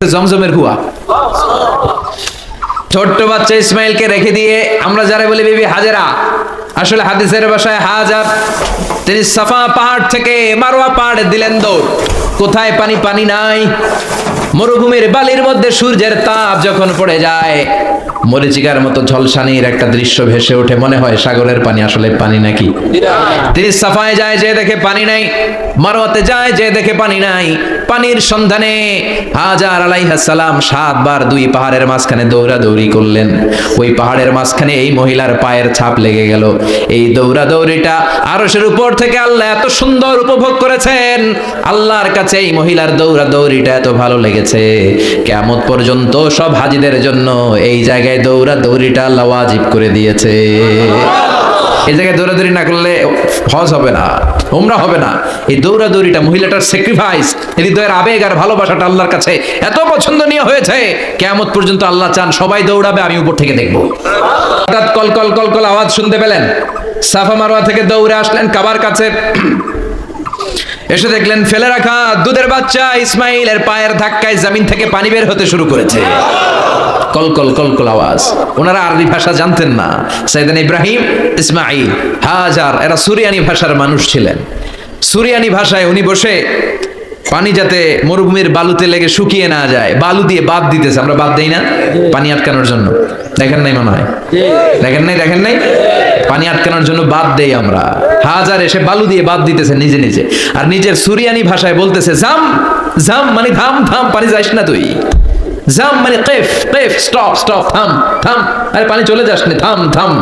জমজমের কুয়া। ছোট্ট বাচ্চা ইসমাইলকে রেখে দিয়ে আমরা যারা বলি বিবি হাজেরা, আসলে হাদিসের ভাষায় হাজার, তিনি সাফা পাহাড় থেকে মারওয়া পাহাড়ে দিলেন দৌড়। কোথায় পানি? পানি নাই। মরুভূমির বালির মধ্যে সূর্যের তাপ যখন পড়ে যায়, মরিচিকার মতো ঝলসানির একটা দৃশ্য ভেসে ওঠে, মনে হয় সাগরের পানি, আসলে পানি নাকি। তিনি সাফায় যায়, যে দেখে পানি নাই। মারওয়াতে যায়, যে দেখে পানি নাই। পানির সন্ধানে হাজার আলাইহিস সালাম 7 বার 2 পাহাড়ের মাঝখানে দৌড়াদৌড়ি করলেন। ওই পাহাড়ের মাঝখানে এই মহিলার পায়ের ছাপ লেগে গেল। এই দৌড়াদৌড়িটা আরশের উপর থেকে আল্লাহ এত সুন্দর উপভোগ করেছেন। আল্লাহর কাছে এই মহিলার দৌড়াদৌড়িটা এত ভালো লেগেছে, কিয়ামত পর্যন্ত সব হাজীদের জন্য এই জায়গায় দৌড়াদৌড়িটা আল্লাহ ওয়াজিব করে দিয়েছে। এই জায়গায় দৌড়াদৌড়ি না করলে হজ হবে না, উমরা হবে না। এই দৌড়াদৌড়িটা, মহিলাটার স্যাক্রিফাইস, হৃদয়ের আবেগ আর ভালোবাসাটা আল্লাহর কাছে এত পছন্দনীয় হয়েছে, কিয়ামত পর্যন্ত আল্লাহ চান সবাই দৌড়াবে, আমি উপর থেকে দেখবো। হঠাৎ কলকল কলকল আওয়াজ শুনতে পেলেন। সাফা মারওয়া থেকে দৌড়ে আসলেন কাবার কাছে। এসে দেখলেন ফেলে রাখা দুধের বাচ্চা ইসমাইলের পায়ের ধাক্কায় জমিন থেকে পানি বের হতে শুরু করেছে। কলকল কলকল আওয়াজ। ওনারা আরবি ভাষা জানতেন না। সাইয়েদনা ইব্রাহিম, ইসমাইল, হাজার এরা সুরিয়ানি ভাষার মানুষ ছিলেন। সুরিয়ানি ভাষায় উনি বসে পানি যাতে মরুভূমির বালুতে লেগে শুকিয়ে না যায়, বালু দিয়ে বাদ দিতেছে। আমরা বাদ দেই না পানি আটকানোর জন্য? দেখেন নাই মনে হয়? দেখেন নাই পানি আটকানোর জন্য বাদ দেই আমরা। হাজার এসে বালু দিয়ে বাদ দিতেছে নিজে নিজে, আর নিজের সুরিয়ানি ভাষায় বলতেছে জাম জাম, মানে থাম থাম, পানি যাইস না তুই। জাম মানে কেফ কেফ, স্টপ স্টপ, থাম থাম, আরে পানি চলে যাস না, থাম থাম।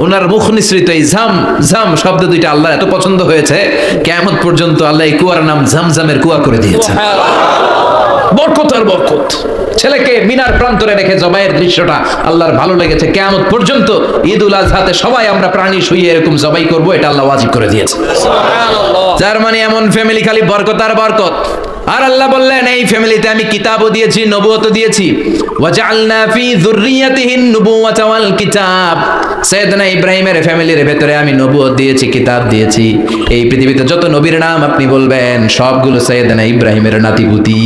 ওনার মুখ নিঃসৃত এই জাম জাম শব্দ দুইটা আল্লাহ এত পছন্দ হয়েছে, কিয়ামত পর্যন্ত আল্লাহ এই কুয়ার নাম জামজামের কুয়া করে দিয়েছেন। বরকত আর বরকত। ছেলেকে মিনার প্রান্তরে রেখে জবাইয়ের দৃশ্যটা আল্লাহর ভালো লেগেছে। কিয়ামত পর্যন্ত ঈদ উল আজহাতে সবাই আমরা প্রাণী শুইয়ে এরকম জবাই করব, এটা আল্লাহ ওয়াজিব করে দিয়েছে। যার মানে এমন ফ্যামিলি খালি বরকত আর বরকত। আর আল্লাহ বললেন এই ফ্যামিলিতে আমি কিতাবও দিয়েছি, নবুয়তও দিয়েছি। ওয়াজআলনা ফি যুররিয়াতিহিন নুবুওয়াতা ওয়াল কিতাব। সাইয়েদনা ইব্রাহিমের ফ্যামিলির ভেতরে আমি নবুয়ত দিয়েছি, কিতাব দিয়েছি। এই পৃথিবীতে যত নবীর নাম আপনি বলবেন সবগুলো সাইয়েদনা ইব্রাহিমের নাতিপুতি।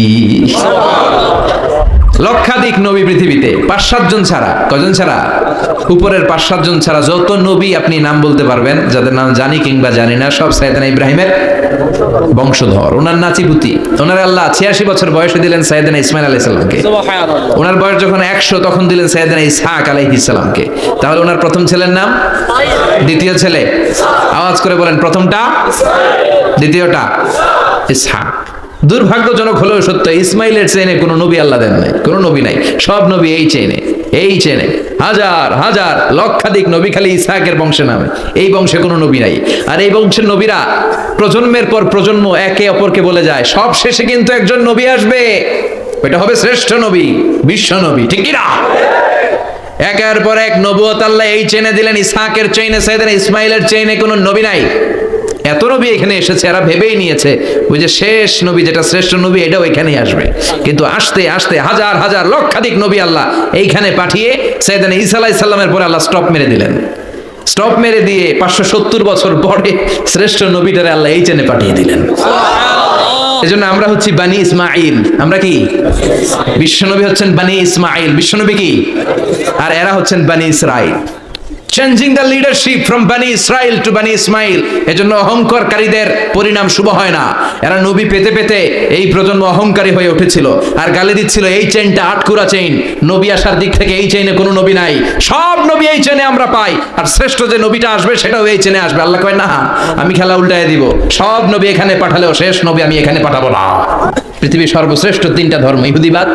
লক্ষাধিক নবী পৃথিবীতে, 5-7 জন ছাড়া। কয়জন ছাড়া? উপরের 5-7 জন ছাড়া যত নবী আপনি নাম বলতে পারবেন, যাদের নাম জানি কিংবা জানি না, সব সাইয়েদনা ইব্রাহিমের বংশধর, ওনার নাতিপুতি। ওনার আল্লাহ 86 বছর বয়সে দিলেন সাইয়েদনা ইসমাইল আলাইহিস সালামকে। ওনার বয়স যখন 100 তখন দিলেন সাইয়েদনা ইসহাক আলাইহিস সালামকে। তাহলে ওনার প্রথম ছেলের নাম? দ্বিতীয় ছেলে? আওয়াজ করে বলেন, প্রথমটা, দ্বিতীয়টা ইসহাক। দুর্ভাগ্যজনক হলেও সত্য, ইসমাইলের চেনে কোনো নবী আল্লাহ দেন নাই, কোনো নবী নাই। সব নবী এই চেনে হাজার হাজার লক্ষাধিক নবী খালি ইসহাকের বংশে নামে। এই বংশে কোনো নবী নাই। আর এই বংশের নবীরা প্রজন্মের পর প্রজন্ম একে অপরকে বলে যায়, সব শেষে কিন্তু একজন নবী আসবে, এটা হবে শ্রেষ্ঠ নবী, বিশ্ব নবী, ঠিক কি না? একের পর এক নবুয়ত আল্লাহ এই চেনে দিলেন। ইসহাকের চেইনে, সাইয়েদনা ইসমাইলের চেইনে কোনো নবী নাই। এত নবী এখানে এসেছে, এরা ভেবেই নিয়েছে ওই যে শেষ নবী, যেটা শ্রেষ্ঠ নবী, এটাও এখানেই আসবে। কিন্তু আস্তে আস্তে হাজার হাজার লক্ষাধিক নবী আল্লাহ এইখানে পাঠিয়ে সাইয়েদনা ঈসা আলাইহিস সালামের পরে আল্লাহ স্টপ মেরে দিলেন। স্টপ মেরে দিয়ে 570 বছর পরে শ্রেষ্ঠ নবীটারে আল্লাহ এই চেনে পাঠিয়ে দিলেন। এজন্য আমরা হচ্ছি বানি ইসমাইল। আমরা কি? বিশ্বনবী হচ্ছেন বানি ইসমাইল, বিশ্বনবী কি? আর এরা হচ্ছেন বানি Israil. Changing the leadership from Bani Israel to Bani Ismail. এজন্য অহংকারীদের পরিণাম শুভ হয় না। এরা নবী পেতে পেতে এই প্রজন্ম অহংকারী হয়ে উঠেছিল আর গালি দিচ্ছিল এই চেইনটা আটকুরা চেইন, নবী আসার দিক থেকে এই চেইনে কোনো নবী নাই, সব নবী এই চেইনে আমরা পাই, আর শ্রেষ্ঠ যে নবীটা আসবে সেটাও এই চেইনে আসবে। আল্লাহ কয় না, আমি খেলা উল্টায় দিব, সব নবী এখানে পাঠালেও শেষ নবী আমি এখানে পাঠাবো না। পৃথিবীর সর্বশ্রেষ্ঠ 3টা ধর্ম, ইহুদিবাদ,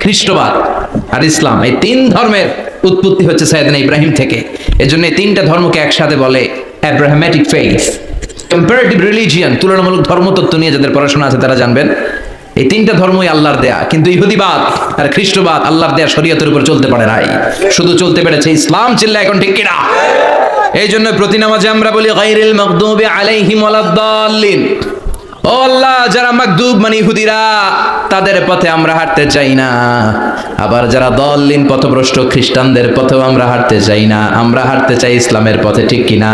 খ্রিস্টবাদ আর ইসলাম, এই 3 ধর্মের উৎপত্তি হচ্ছে সাইয়েদনা ইব্রাহিম থেকে। এজন্য এই 3টা ধর্মকে একসাথে বলে অ্যাব্রাহামেটিক ফেইথ, কম্পারেটিভ রিলিজিয়ন। তুলনামূলক ধর্মতত্ত্ব নিয়ে যাদের পড়াশোনা আছে তারা জানবেন এই 3টা ধর্মই আল্লাহর দেয়া, কিন্তু ইহুদিবাদ আর খ্রিস্টবাদ আল্লাহর দেয়া শরীয়তের উপর চলতে পারে নাই, শুধু চলতে পেরেছে ইসলাম। চিল্লা এখন ঠিক কিনা? এই জন্য প্রতি নামাজে আমরা বলি গায়রিল মাগদুবি আলাইহিম ওয়ালাদ-দাল্লিন। ও আল্লাহ, যারা মাগদুব মানে ইহুদিরা, তাদের পথে আমরা হাঁটতে চাই না। আবার যারা দল্লিন পথভ্রষ্ট খ্রিস্টানদের পথেও আমরা হাঁটতে চাই না। আমরা হাঁটতে চাই ইসলামের পথে, ঠিক কিনা?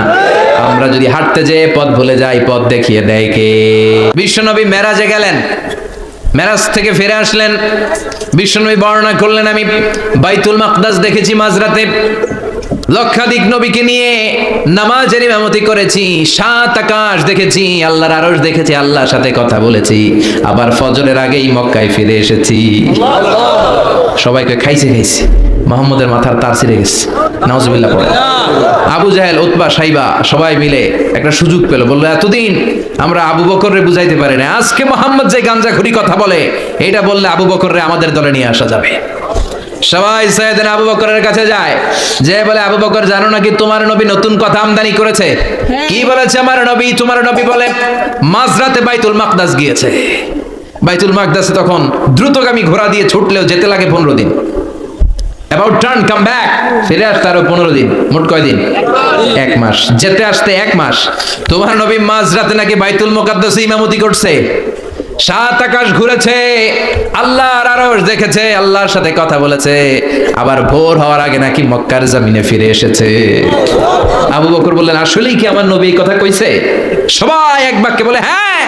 আমরা যদি হাঁটতে যেয়ে পথ ভুলে যাই, পথ দেখিয়ে দেয় কে? বিশ্বনবী মেরাজে গেলেন, মেরাজ থেকে ফিরে আসলেন, বিশ্বনবী বর্ণনা করলেন, আমি বাইতুল মাকদাস দেখেছি মাঝরাতে, লক্ষাধিক নবীকে নিয়ে নামাজের ইমামতি করেছি, 7 আকাশ দেখেছি, আল্লাহর আরশ দেখেছি, আল্লাহর সাথে কথা বলেছি, আবার ফজরের আগেই মক্কায় ফিরে এসেছি। সবাইকে খাইছে মুহাম্মদের মাথার তার ছিঁড়ে গেছে, নাউজুবিল্লাহ পড়ে। আবু জাহেল, উতবা, সাইবা সবাই মিলে একটা সুযোগ পেল, বললো এতদিন আমরা আবু বকররে বুঝাইতে পারি না, আজকে মুহাম্মদ যে গাঞ্জাখুরি কথা বলে এটা বললে আবু বকররে আমাদের দলে নিয়ে আসা যাবে। সবাই সাইয়েদনা আবু বকরের কাছে যায়, যে বলে আবু বকর জানো নাকি তোমার নবী নতুন কথা আমদানি করেছে? কি বলেছে আমার নবী? তোমার নবী বলে মাঝরাতে বাইতুল মাকদাস গিয়েছে। বাইতুল মাকদাসে তখন দ্রুতগামী ঘোড়া দিয়ে ছুটলেও যেতে লাগে 15 দিন। অ্যাবাউট টার্ন কাম ব্যাক, ফিরে আসতে আরো 15 দিন, মোট কয় দিন? 1 মাস, যেতে আসতে 1 মাস। তোমার নবী মাঝরাতে নাকি বাইতুল মুকাদ্দাসে ইমামতি করছে, 7 আকাশ ঘুরেছে, আল্লাহর আরশ দেখেছে, আল্লাহর সাথে কথা বলেছে, আবার ভোর হওয়ার আগে নাকি মক্কার জমিনে ফিরে এসেছে। আবু বকর বললেন আসলেই কি আমার নবী এই কথা কইছে? সবাই এক বাক্যে বলে হ্যাঁ,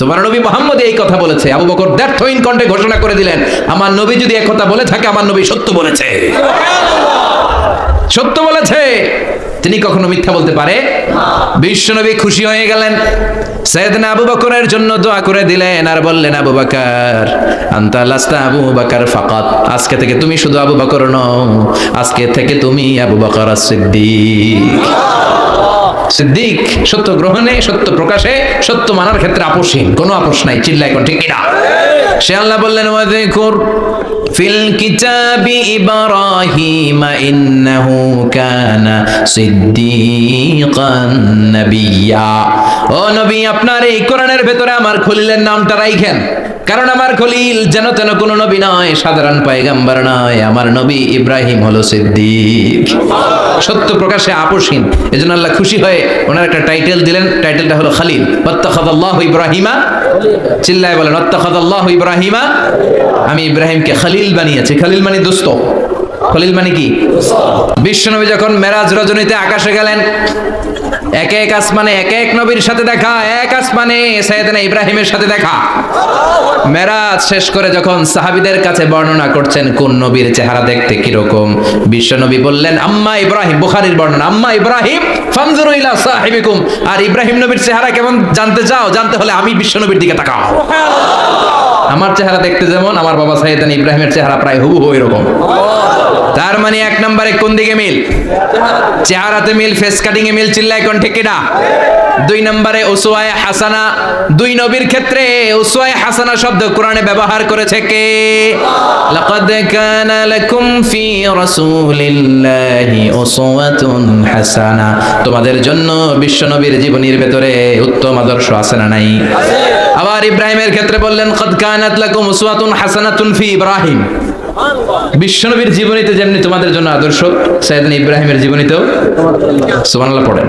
তোমার নবী মুহাম্মদ এই কথা বলেছে। আবু বকর দ্ব্যর্থহীন কণ্ঠে ঘোষণা করে দিলেন, আমার নবী যদি এই কথা বলে থাকে, আমার নবী সত্য বলেছে, সত্য বলেছে, তিনি কখনো মিথ্যা বলতে পারে? বিশ্বনবী খুশি হয়ে গেলেন, সাইয়েদনা আবু বকরের জন্য দোয়া করে দিলেন আর বললেন, আবু বকর আনতা লাস্তা আবু বকর ফাকাত, আজকে থেকে তুমি শুধু আবু বকর নও, আজকে থেকে তুমি আবু বকর as-সিদ্দিক। সিদ্দিক, সত্য গ্রহণে, সত্য প্রকাশে, সত্য মানার ক্ষেত্রে আপোষহীন, কোনো আপোষ নাই। চিল্লায় কোন ঠিক কিনা? সে আল্লাহ বললেন ওয়াযকুর ফিল কিতাবি ইব্রাহিম ইন্নাহু কানা সিদ্দীকান নাবিয়্যা। ও নবী, আপনার এই কোরআনের ভেতরে আমার খলিলের নামটা রাখেন, কারণ আমার খলিল যেন তেন কোনো নবী নয়, সাধারণ পয়গম্বর নয়, আমার নবী ইব্রাহিম হলো সিদ্দিক, সত্য প্রকাশে আপোষহীন। এজন্য আল্লাহ খুশি হয়ে ওনার একটা টাইটেল দিলেন, টাইটেলটা হলো খলিল। ওয়াত্তাখাযাল্লাহু ইব্রাহিমা, চিল্লায় বলেন ওয়াত্তাখাযাল্লাহু ইব্রাহিমা, আমি ইব্রাহিমকে খলিল বানিয়েছি। খলিল মানে দোস্ত, খলিল মানে কি? বিশ্বনবী যখন মেরাজ রজনীতে আকাশে গেলেন, এক এক আসমানে এক এক নবীর সাথে দেখা, এক আসমানে সাইয়েদনা ইব্রাহিমের সাথে দেখা। মেরাজ শেষ করে যখন সাহাবীদের কাছে বর্ণনা করছেন কোন নবীর চেহারা দেখতে কিরকম, বিশ্বনবী বললেন আম্মা ইব্রাহিম, বুখারীর বর্ণনা, আম্মা ইব্রাহিম ফানজুরু ইলা সাহিবিকুম, আর ইব্রাহিম নবীর চেহারা কেমন জানতে চাও? জানতে হলে আমি বিশ্বনবীর দিকে তাকাও। আমার চেহারা দেখতে যেমন, আমার বাবা সাইয়েদনা ইব্রাহিমের চেহারা প্রায় হুবহু এরকম। তার মানে 1 নম্বরে কোন দিকে মিল? চেহারাতে মিল, ফেস কাটিং এ মিল, চিল্লায় কোন ঠিক কিনা? 2 নম্বরে উসওয়ায়ে হাসানা, 2 নবীর ক্ষেত্রে উসওয়ায়ে হাসানা শব্দ কোরআনে ব্যবহার করেছে কে? লাকাদ কানা লাকুম ফি রাসূলিল্লাহি উসওয়াতুন হাসানা, তোমাদের জন্য বিশ্বনবীর জীবনীর ভেতরে উত্তম আদর্শ আছে না নাই? আবার ইব্রাহিমের ক্ষেত্রে বললেন কাদ কানাত লাকুম উসওয়াতুন হাসানাতুন ফি ইব্রাহিম, বিশ্বনবীর জীবনীতে যেমনি তোমাদের জন্য আদর্শ, সাইয়েদনা ইব্রাহিমের জীবনীতেও সুবহানাল্লাহ পড়েন।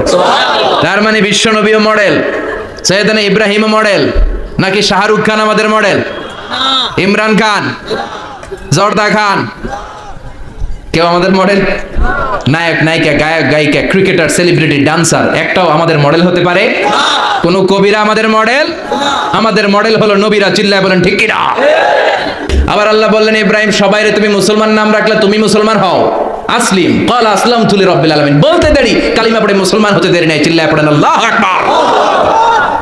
তার মানে বিশ্বনবীও মডেল, সাইয়েদনা ইব্রাহিমও মডেল। নাকি শাহরুখ খান আমাদের মডেল? ইমরান খান, জর্দা খান, কেউ আমাদের মডেল? নায়ক নায়িকা, গায়ক গায়িকা, ক্রিকেটার, সেলিব্রিটি, ডান্সার একটাও আমাদের মডেল হতে পারে? কোন কবিরা আমাদের মডেল? আমাদের মডেল হলো নবীরা, চিল্লায় বলেন ঠিক কিনা? আবার আল্লাহ বললেন ইব্রাহিম সবাইরে তুমি মুসলমান নাম রাখলে, তুমি মুসলমান হও। আসলিম ক্বাল আসলামতু লিরাব্বিল আলামিন, বলতে দেরি, কালিমা পড়ে মুসলমান হতে দেরি নাই, চিল্লায় পড়েন আল্লাহু আকবার।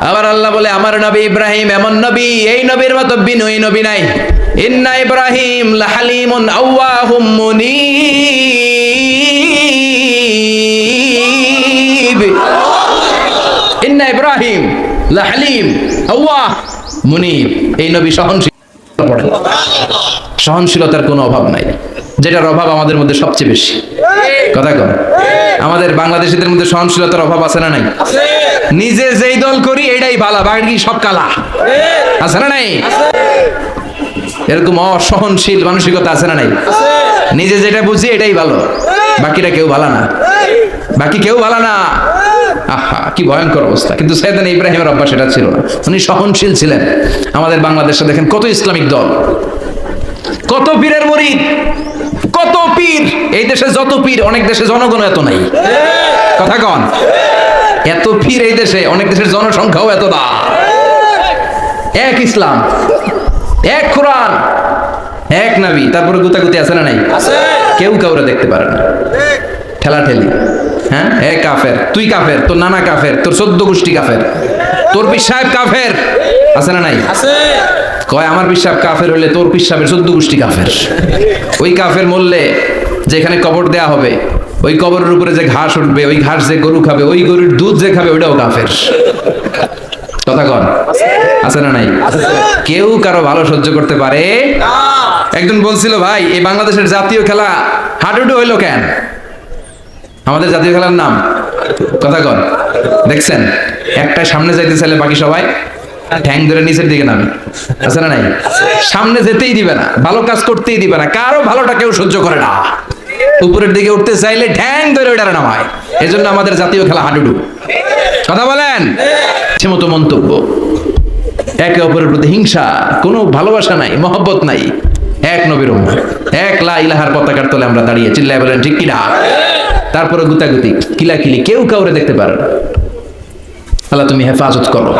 আবার আল্লাহ বলে আমার নবী ইব্রাহিম এমন নবী, এই নবীর মতো বিনয়ী নবী নাই। ইন্না ইব্রাহিম লাহালিমুন আওয়াহুম মুনীব, ইন্না ইব্রাহিম লাহালিম আওয়াহ মুনীব, এই নবী সহনশীল। সহনশীলতার কোনো অভাব নাই, যেটার অভাব আমাদের মধ্যে সবচেয়ে বেশি। কথা কন, আমাদের বাংলাদেশিদের মধ্যে সহনশীলতার অভাব আছে না নাই? নিজে যেই দল করি এটাই ভালো, বাকি সব কালা, আছে না নাই? এরকম অসহনশীল মানসিকতা আছে না নাই? নিজে যেটা বুঝি এটাই ভালো, বাকিটা কেউ ভালো না, বাকি কেউ ভালো না। আহা কি ভয়ঙ্কর অবস্থা। কিন্তু সাইয়েদনা ইব্রাহিমের অভ্যাস সেটা ছিল না, উনি সহনশীল ছিলেন। আমাদের বাংলাদেশে দেখেন কত ইসলামিক দল, কত পীরের মুরিদ, কত পীর। এই দেশে যত পীর, অনেক দেশে জনগণ এত নাই। কথা কন, এত পীর এই দেশে, অনেক দেশের জনসংখ্যাও এত না। এক ইসলাম, এক কোরআন, এক নবী। তারপরে গুতাগুতি আছে না নাই? কেউ কাউরে দেখতে পারে না, ঠেলাঠেলি। হ্যাঁ, এ কাফের, তুই কাফের, তোর নানা কাফের, তোর 14 গোষ্ঠী কাফের, তোর পীর সাহেব কাফের, আছে না নাই? কয় আমার পীর সাহেব কাফের হলে তোর পীর সাহেবের 14 গোষ্ঠী কাফের। ওই কাফের মরলে যেখানে কবর দেয়া হবে, ওই কবরের উপরে যে ঘাস উঠবে, ওই ঘাস যে গরু খাবে, ওই গরুর দুধ যে খাবে, ওইটাও কাফের। কথা কন, আছে না নাই? কেউ কারো ভালো সহ্য করতে পারে না। একজন বলছিল, ভাই এই বাংলাদেশের জাতীয় খেলা হাডুডু হইলো কেন? আমাদের জাতীয় খেলার নাম, কথা কন, দেখছেন একটা সামনে যাইতে চাইলে বাকি সবাই ঠ্যাং ধরে নিচের দিকে নামে, আছে না নাই? সামনে যেতেই দিবে না, ভালো কাজ করতেই দিবে না, কারো ভালোটা কেউ সহ্য করে না। উপরের দিকে উঠতে চাইলে ঠ্যাং ধরে ওইটারে নামায়। এজন্য আমাদের জাতীয় খেলা হাডুডু। কথা বলেন, সে মতো মন্তব্য, একে অপরের প্রতি হিংসা, কোনো ভালোবাসা নাই, মহব্বত নাই। এক নবীর উম্মত, এক লা ইলাহার পতাকার তলে আমরা দাঁড়িয়ে, চিল্লায় বলেন ঠিক কিনা? তারপরে গুতাগুতি, কিলাকিলি, কেউ কাউরে দেখতে পারে না। আল্লাহ তুমি হেফাজত করো,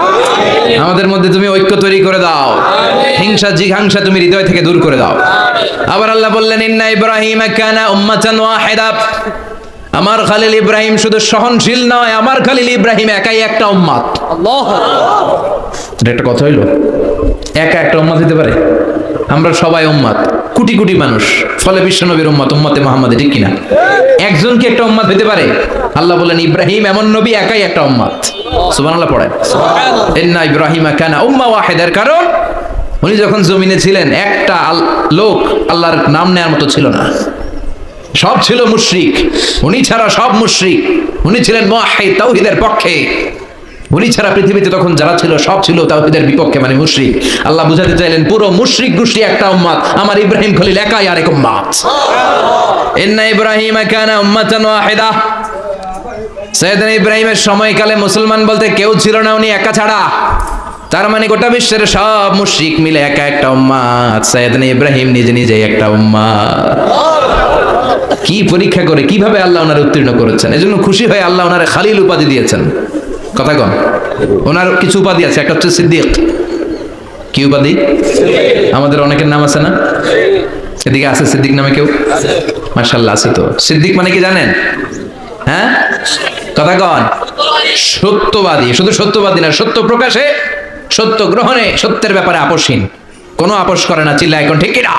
আমাদের মধ্যে তুমি ঐক্য তৈরি করে দাও, হিংসা জিঘাংসা তুমি হৃদয় থেকে দূর করে দাও। আবার আল্লাহ বললেন, ইন্না ইব্রাহিম কানা উম্মাতান ওয়াহিদা, আমার খলিল ইব্রাহিম শুধু সহনশীল নয়, আমার খলিল ইব্রাহিম একাই একটা উম্মত। আল্লাহু আকবার। এটা একটা কথা হইলো? একা একটা উম্মত হতে পারে? আমরা সবাই উম্মত, কোটি কোটি মানুষ, ফলে বিশ্ব নবীর উম্মত, উম্মতে মুহাম্মাদী, ঠিক কিনা? একজন কি একটা উম্মত হতে পারে? আল্লাহ বলেন ইব্রাহিম এমন নবী, একাই একটা উম্মত। সুবহানাল্লাহ পড়েন। ইন্না ইব্রাহিম কানা উম্মাহ ওয়াহিদার, কারণ উনি যখন জমিনে ছিলেন একটা লোক আল্লাহর নাম নেওয়ার মতো ছিল না, সব ছিল মুশরিক। উনি ছাড়া সব মুশরিক। উনি ছিলেন মুওয়াহহিদ, তাওহীদের পক্ষে। উনি ছাড়া পৃথিবীতে তখন যারা ছিল সব ছিল তাওহীদের বিপক্ষে, মানে মুশরিক। আল্লাহ বুঝাতে চাইলেন পুরো মুশরিক গোষ্ঠী একটা উম্মত, আমার ইব্রাহিম খলিল একাই আরেক উম্মত। ইন্না ইব্রাহিম কানা উম্মাতান ওয়াহিদা। সাইয়েদনা ইব্রাহিমের সময়কালে মুসলমান বলতে কেউ ছিল না, উনি একা ছাড়া। তার মানে গোটা বিশ্বের সব মুশরিক মিলে একা একটা উম্মত, সাইয়েদনা ইব্রাহিম নিজে নিজে একটা উম্মত। কি পরীক্ষা করে কিভাবে আল্লাহ ওনার উত্তীর্ণ করেছেন, এজন্য খুশি হয়ে আল্লাহ ওনারে খালিল উপাধি দিয়েছেন। কথা কন, ওনার কিছু উপাধি আছে, একটা হচ্ছে সিদ্দিক। কি উপাধি? আমাদের অনেকের নাম আছে না? এদিকে আছে সিদ্দিক নামে কেউ? মাশাআল্লাহ আছে। তো সিদ্দিক মানে কি জানেন? হ্যাঁ, কথা কন, সত্যবাদী। শুধু সত্যবাদী না, সত্য প্রকাশে, সত্য গ্রহণে, সত্যের ব্যাপারে আপোষহীন, কোনো আপোষ করে না। চিল্লায় এখন ঠিক কিনা?